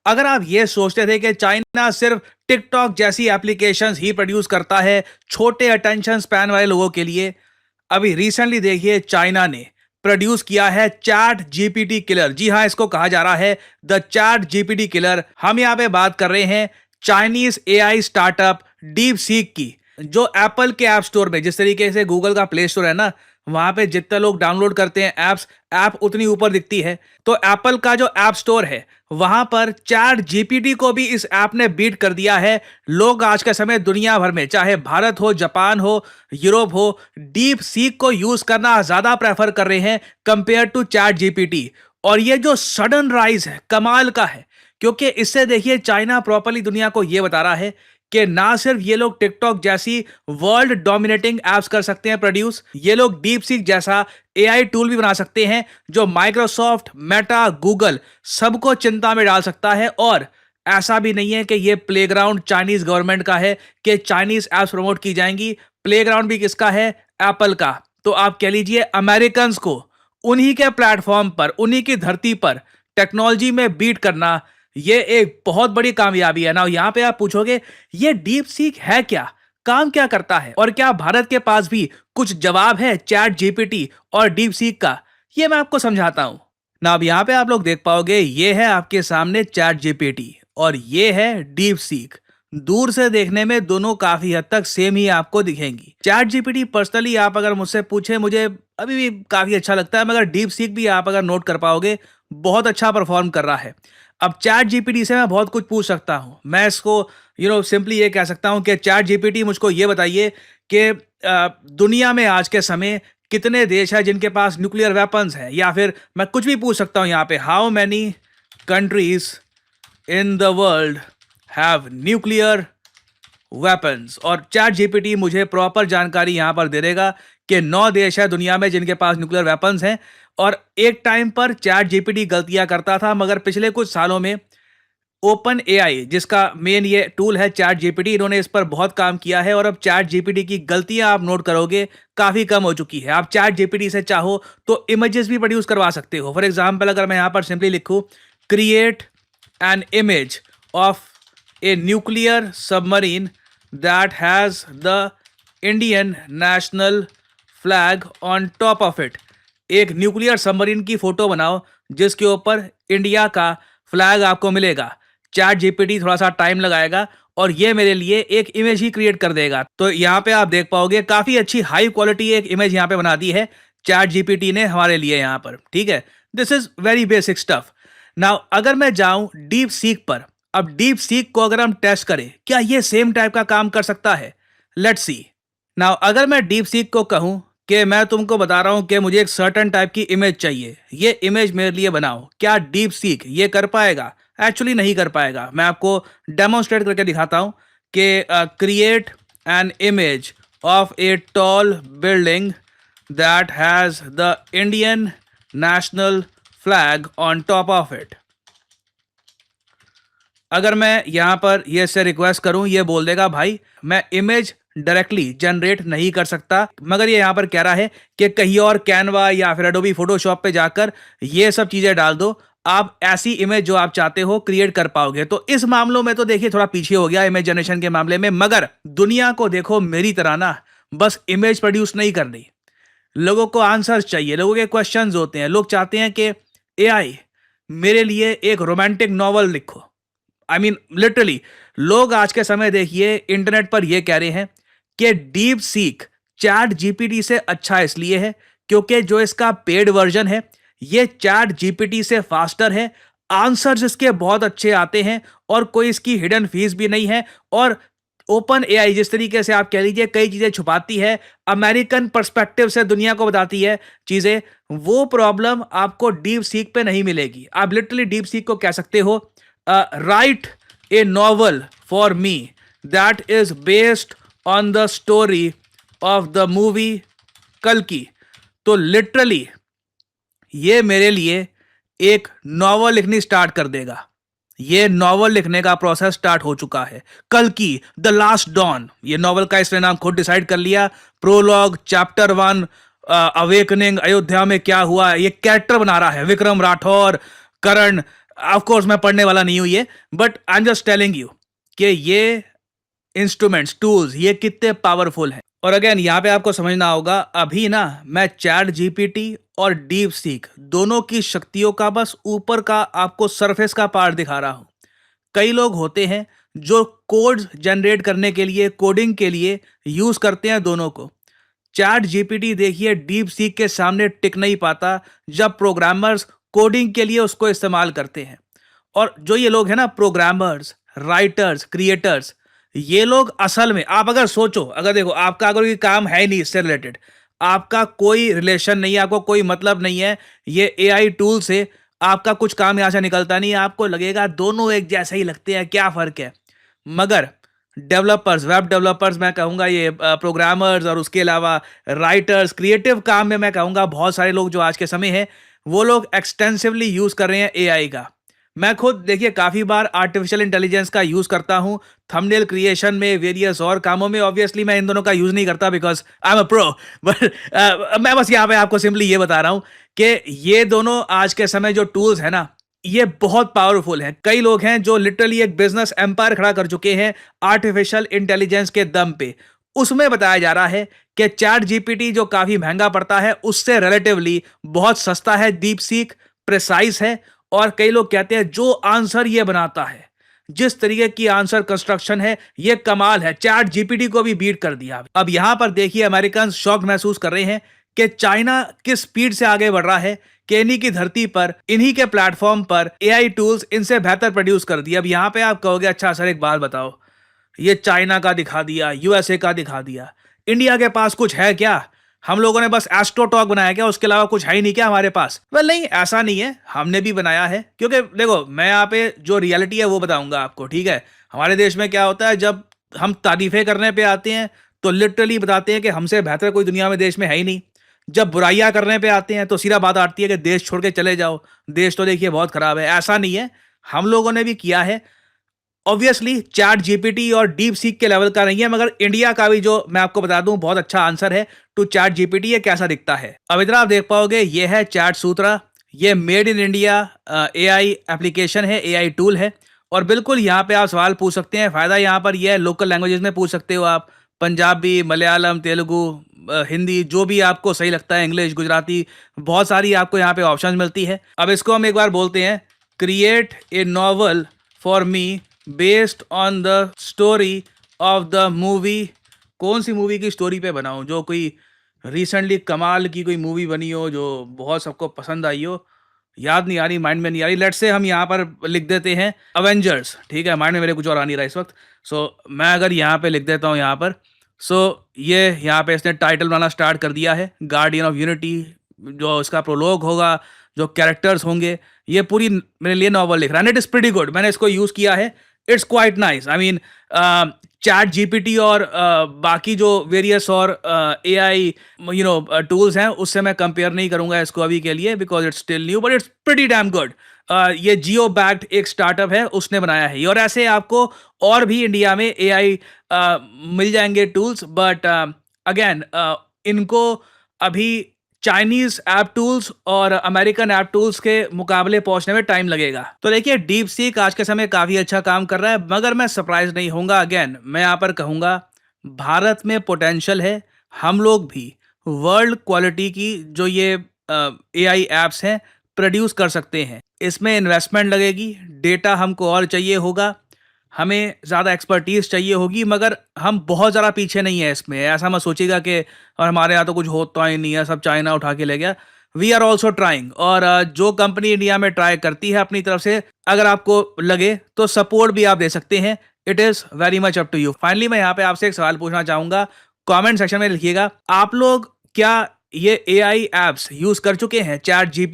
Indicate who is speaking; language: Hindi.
Speaker 1: अगर आप ये सोचते थे कि चाइना सिर्फ टिकटॉक जैसी एप्लीकेशंस ही प्रोड्यूस करता है छोटे अटेंशन स्पैन वाले लोगों के लिए, अभी रिसेंटली देखिए चाइना ने प्रोड्यूस किया है चैट जीपीटी किलर। जी हाँ, इसको कहा जा रहा है द चैट जीपीटी किलर। हम यहाँ पे बात कर रहे हैं Chinese AI startup deep seek की, जो एप्पल के ऐप स्टोर में, जिस तरीके से गूगल का प्ले स्टोर है ना, वहां पे जितने लोग डाउनलोड करते हैं एप्स, ऐप उतनी ऊपर दिखती है। तो एप्पल का जो ऐप स्टोर है वहां पर चैट जीपीटी को भी इस ऐप ने बीट कर दिया है। लोग आज के समय दुनिया भर में, चाहे भारत हो, जापान हो, यूरोप हो, डीप सीक को यूज करना ज्यादा प्रेफर कर रहे हैं कंपेयर टू चैट जीपीटी। और ये जो सडन राइज है कमाल का है, क्योंकि इससे देखिए चाइना प्रॉपर्ली दुनिया को यह बता रहा है कि ना सिर्फ ये लोग टिकटॉक जैसी वर्ल्ड डोमिनेटिंग एप्स कर सकते हैं प्रोड्यूस, ये लोग डीप सीक जैसा एआई टूल भी बना सकते हैं जो माइक्रोसॉफ्ट, मेटा, गूगल सबको चिंता में डाल सकता है। और ऐसा भी नहीं है कि ये प्लेग्राउंड चाइनीज गवर्नमेंट का है कि चाइनीज एप्स प्रमोट की जाएंगी। प्लेग्राउंड भी किसका है? एप्पल का। तो आप कह लीजिए अमेरिकन को उन्हीं के प्लेटफॉर्म पर, उन्हीं की धरती पर टेक्नोलॉजी में बीट करना, ये एक बहुत बड़ी कामयाबी है ना। यहां पे आप पूछोगे ये डीप सीक है क्या, काम क्या करता है, और क्या भारत के पास भी कुछ जवाब है चैट जीपीटी और डीप सीक का? ये मैं आपको समझाता हूं ना। अब यहां पे आप लोग देख पाओगे, ये है आपके सामने चैट जीपीटी और ये है डीप सीक। दूर से देखने में दोनों काफी हद तक सेम ही आपको दिखेंगी। चैट जीपीटी पर्सनली आप अगर मुझसे पूछे, मुझे अभी भी काफी अच्छा लगता है, मगर डीप सीक भी आप अगर नोट कर पाओगे बहुत अच्छा परफॉर्म कर रहा है। अब चैट जीपीटी से मैं बहुत कुछ पूछ सकता हूं। मैं इसको सिंपली ये कह सकता हूं कि चैट जीपीटी मुझको ये बताइए कि दुनिया में आज के समय कितने देश हैं जिनके पास न्यूक्लियर वेपन्स है, या फिर मैं कुछ भी पूछ सकता हूं यहाँ पे, how many countries in the world have nuclear weapons. और चैट जीपीटी मुझे प्रॉपर जानकारी यहां पर दे देगा कि 9 देश है दुनिया में जिनके पास न्यूक्लियर वेपन्स हैं। और एक टाइम पर चैट जीपीटी गलतियां करता था, मगर पिछले कुछ सालों में ओपन एआई, जिसका मेन ये टूल है चैट जीपीटी, इन्होंने इस पर बहुत काम किया है और अब चैट जीपीटी की गलतियां आप नोट करोगे काफी कम हो चुकी है। आप चैट जीपीटी से चाहो तो इमेजेस भी प्रोड्यूस करवा सकते हो। फॉर एग्जाम्पल, अगर मैं यहां पर सिंपली लिखूं create an image of a nuclear submarine that has the Indian national flag on top of it, एक न्यूक्लियर सबमरीन की फोटो बनाओ जिसके ऊपर इंडिया का फ्लैग आपको मिलेगा। चैट जीपीटी थोड़ा सा टाइम लगाएगा और ये मेरे लिए एक इमेज ही क्रिएट कर देगा। तो यहाँ पे आप देख पाओगे काफी अच्छी हाई क्वालिटी एक इमेज यहाँ पे बना दी है चैट जीपीटी ने हमारे लिए यहाँ पर। ठीक है, this is very basic stuff. Now अगर मैं जाऊं डीप सीक पर, अब डीप सीक को अगर हम टेस्ट करें, क्या ये सेम टाइप का काम कर सकता है? Let's see. नाउ अगर मैं डीप सीक को कहूं कि मैं तुमको बता रहा हूं कि मुझे एक सर्टेन टाइप की इमेज चाहिए, ये इमेज मेरे लिए बनाओ, क्या डीप सीक ये कर पाएगा? एक्चुअली नहीं कर पाएगा। मैं आपको डेमोन्स्ट्रेट करके दिखाता हूं कि create an image of a tall building that has the Indian national flag on top of it. अगर मैं यहां पर ये से रिक्वेस्ट करूं, ये बोल देगा भाई मैं इमेज डायरेक्टली जनरेट नहीं कर सकता, मगर ये यहां पर कह रहा है कि कहीं और कैनवा या फिर एडोबी फोटोशॉप पे जाकर ये सब चीजें डाल दो, आप ऐसी इमेज जो आप चाहते हो क्रिएट कर पाओगे। तो इस मामलों में तो देखिए थोड़ा पीछे हो गया इमेज जनरेशन के मामले में, मगर दुनिया को देखो मेरी तरह ना, बस इमेज प्रोड्यूस नहीं करनी, लोगों को आंसर्स चाहिए, लोगों के क्वेश्चंस होते हैं। लोग चाहते हैं कि एआई मेरे लिए एक रोमांटिक नॉवल लिखो। आई मीन लिटरली लोग आज के समय देखिए इंटरनेट पर यह कह रहे हैं कि डीप सीक चैट जीपीटी से अच्छा इसलिए है क्योंकि जो इसका पेड वर्जन है ये चैट जीपीटी से फास्टर है, आंसर्स इसके बहुत अच्छे आते हैं और कोई इसकी हिडन फीस भी नहीं है। और ओपन एआई जिस तरीके से आप कह लीजिए कई चीजें छुपाती है, अमेरिकन पर्सपेक्टिव से दुनिया को बताती है चीजें, वो प्रॉब्लम आपको डीप सीक पे नहीं मिलेगी। आप लिटरली डीप सीक को कह सकते हो right A novel for me that is based on the story of the movie कल्कि। तो लिटरली ये मेरे लिए एक नॉवल लिखनी स्टार्ट कर देगा। ये नॉवल लिखने का प्रोसेस स्टार्ट हो चुका है। कल्कि द लास्ट डॉन, ये नॉवल का इसने नाम खुद डिसाइड कर लिया। प्रोलॉग, चैप्टर 1 अवेकनिंग, अयोध्या में क्या हुआ, ये कैरेक्टर बना रहा है, विक्रम राठौर, करण, ऑफ कोर्स मैं पढ़ने वाला नहीं हूं ये, but I am just telling you कि ये इंस्ट्रूमेंट्स, टूल्स ये कितने पावरफुल हैं। और अगेन यहाँ पे आपको समझना होगा, अभी ना मैं चैट जीपीटी और डीप सीक दोनों की शक्तियों का बस ऊपर का आपको सरफेस का पार्ट दिखा रहा हूं। कई लोग होते हैं जो कोड जनरेट करने के लिए, कोडिंग के लिए यूज करते हैं दोनों को। चैट जीपीटी देखिए डीप सीक के सामने टिक नहीं पाता जब प्रोग्रामर्स कोडिंग के लिए उसको इस्तेमाल करते हैं। और जो ये लोग हैं ना, प्रोग्रामर्स, राइटर्स, क्रिएटर्स, ये लोग असल में, आप अगर सोचो, अगर देखो आपका अगर कोई काम है ही नहीं इससे रिलेटेड, आपका कोई रिलेशन नहीं है, आपको कोई मतलब नहीं है ये एआई टूल से, आपका कुछ काम यहां से निकलता नहीं है, आपको लगेगा दोनों एक जैसे ही लगते हैं, क्या फर्क है। मगर डेवलपर्स, वेब डेवलपर्स, मैं कहूंगा ये प्रोग्रामर्स, और उसके अलावा राइटर्स, क्रिएटिव काम में मैं कहूंगा बहुत सारे लोग जो आज के समय है वो लोग एक्सटेंसिवली यूज कर रहे हैं एआई का। मैं खुद देखिए काफी बार आर्टिफिशियल इंटेलिजेंस का यूज करता हूं, थंबनेल क्रिएशन में, वेरियस और कामों में। ऑब्वियसली मैं इन दोनों का यूज नहीं करता because I am a pro, but मैं बस यहाँ पे आपको सिंपली ये बता रहा हूं कि ये दोनों आज के समय जो टूल्स है ना, ये बहुत पावरफुल हैं। कई लोग हैं जो लिटरली एक बिजनेस एम्पायर खड़ा कर चुके हैं आर्टिफिशियल इंटेलिजेंस के दम पे। उसमें बताया जा रहा है कि चैट जीपीटी जो काफी महंगा पड़ता है उससे रिलेटिवली बहुत सस्ता है, डीप सीक प्रिसाइज है। और कई लोग कहते हैं जो आंसर ये बनाता है, जिस तरीके की आंसर कंस्ट्रक्शन है, ये कमाल है, चैट जीपीटी को भी बीट कर दिया। अब यहां पर देखिए अमेरिकन शॉक महसूस कर रहे हैं कि चाइना किस स्पीड से आगे बढ़ रहा है, कि इन्हीं की धरती पर, इन्हीं के प्लेटफॉर्म पर एआई टूल्स इनसे बेहतर प्रोड्यूस कर दिया। अब यहां पे आप कहोगे अच्छा सर एक बात बताओ, ये चाइना का दिखा दिया, यूएसए का दिखा दिया, इंडिया के पास कुछ है क्या? हम लोगों ने बस एस्ट्रोटॉक बनाया क्या, उसके अलावा कुछ है ही नहीं क्या हमारे पास? वेल नहीं, ऐसा नहीं है, हमने भी बनाया है। क्योंकि देखो मैं यहाँ पे जो रियलिटी है वो बताऊंगा आपको, ठीक है। हमारे देश में क्या होता है, जब हम तारीफें करने पे आते हैं तो लिटरली बताते हैं कि हमसे बेहतर कोई दुनिया में देश में है ही नहीं। जब बुराइयां करने पे आते हैं तो सीधा बात आती है कि देश छोड़ के चले जाओ, देश तो देखिए बहुत खराब है। ऐसा नहीं है, हम लोगों ने भी किया है। ऑब्वियसली चैट जीपीटी और डीप सीक के लेवल का नहीं है, मगर इंडिया का भी जो मैं आपको बता दूं बहुत अच्छा आंसर है टू चैट जीपीटी। ये कैसा दिखता है, अब इधर आप देख पाओगे, ये है चैट सूत्रा, ये made in India AI application है, एआई टूल है। और बिल्कुल यहाँ पे आप सवाल पूछ सकते हैं, फायदा यहाँ पर यह है लोकल लैंग्वेजेस में पूछ सकते हो आप, पंजाबी, मलयालम, तेलुगु, हिंदी, जो भी आपको सही लगता है, इंग्लिश, गुजराती, बहुत सारी आपको यहाँ पे ऑप्शन मिलती है। अब इसको हम एक बार बोलते हैं, create a novel for me based on the story of the movie. कौन सी मूवी की स्टोरी पे बनाऊं, जो कोई रिसेंटली कमाल की कोई मूवी बनी हो, जो बहुत सबको पसंद आई हो, याद नहीं आ रही, माइंड में नहीं आ रही। लेट्स से हम यहाँ पर लिख देते हैं अवेंजर्स, ठीक है, माइंड में मेरे कुछ और आ नहीं रहा इस वक्त। सो मैं अगर यहाँ पे लिख देता हूँ यहाँ पर, सो ये यहाँ पे इसने टाइटल बनाना स्टार्ट कर दिया है, गार्डियन ऑफ यूनिटी, जो इसका प्रोलॉग होगा, जो कैरेक्टर्स होंगे, ये पूरी मेरे लिए नॉवल लिख रहा है। इट इज़ प्रीटी गुड, मैंने इसको यूज़ किया है, it's quite nice. I mean chat GPT और बाकी जो वेरियस और एआई टूल्स हैं उससे मैं कंपेयर नहीं करूंगा इसको अभी के लिए, because it's still new, but it's pretty damn good. ये जियो बैक्ड एक स्टार्टअप है, उसने बनाया है ये। और ऐसे आपको और भी इंडिया में एआई मिल जाएंगे टूल्स, बट अगेन इनको अभी चाइनीज ऐप टूल्स और अमेरिकन ऐप टूल्स के मुकाबले पहुंचने में टाइम लगेगा। तो देखिए डीप सीक आज के समय काफी अच्छा काम कर रहा है, मगर मैं सरप्राइज नहीं होऊंगा। अगेन मैं यहां पर कहूंगा, भारत में पोटेंशियल है, हम लोग भी वर्ल्ड क्वालिटी की जो ये एआई एप्स हैं प्रोड्यूस कर सकते हैं। इसमें इन्वेस्टमेंट लगेगी, डेटा हमको और चाहिए होगा, हमें ज़्यादा एक्सपर्टीज चाहिए होगी, मगर हम बहुत ज़्यादा पीछे नहीं है इसमें। ऐसा मत सोचिएगा कि और हमारे यहाँ तो कुछ होता ही नहीं है, सब चाइना उठा के ले गया। वी आर ऑल्सो ट्राइंग, और जो कंपनी इंडिया में ट्राई करती है अपनी तरफ से, अगर आपको लगे तो सपोर्ट भी आप दे सकते हैं। It is very much up to you. Finally मैं यहाँ पे आपसे एक सवाल पूछना चाहूँगा, कॉमेंट सेक्शन में लिखिएगा, आप लोग क्या ये एआई एप्स यूज़ कर चुके हैं, चैट जीपीटी